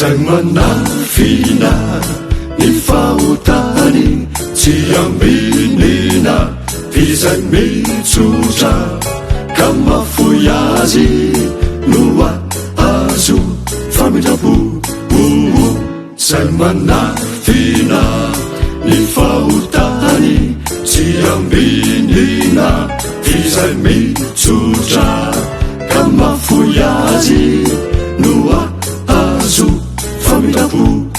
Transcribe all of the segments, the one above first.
manafina ny fahotany tsy ambinina izay mitsotra ka mafoy azy no azo famindrapo zay manafina ny fahotany tsy ambinina izay mitsotra ka mafoy azy no azo famindrapo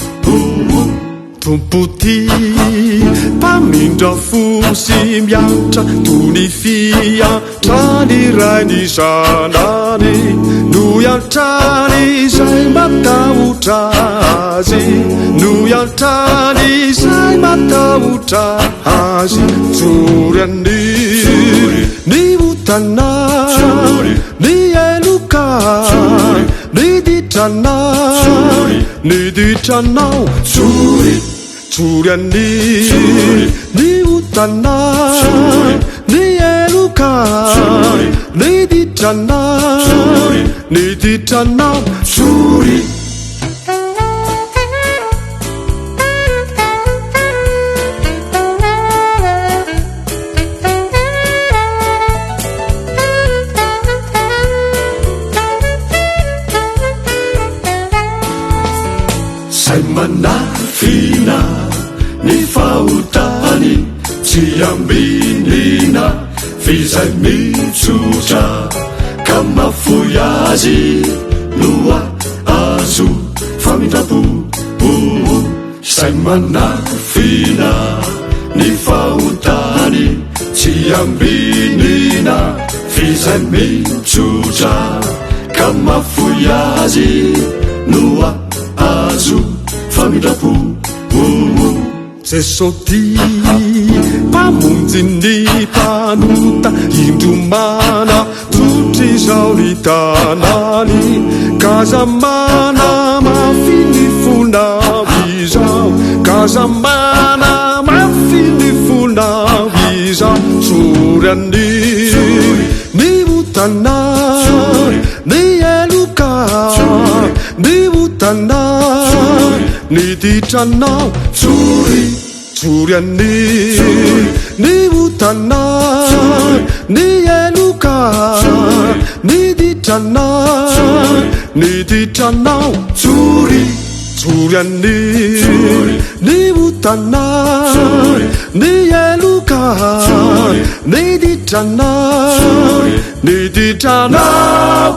Tompoty mpamindrafo sy miatra tony fiantrany ray ny zanany no iantrany izay matahotra azy no iantrany izay matahotra azy tsoryany ny otana ny eloka ny ditranao tsoryany ny otana ny eloka ny ditranao tsory zay manafina ny fahotany tsy ambinina fizay mitsotra ka mafoy azy no azo famindrapo zay manafina ny fahotany tsy ambinina fizay mitsotra ka mafoy azy no azo famindrapo Jesosy mpamonjy ny mpanota indromana totry zao ny tanany kazamana mafiny fonavizao kazamana mafiny fonavizao tsoryany ny otana ny eloka ny otana ny ditranao tsoryany ny otana ny eloka ny ditranao tsoryany ny otana ny eloka ny ditranao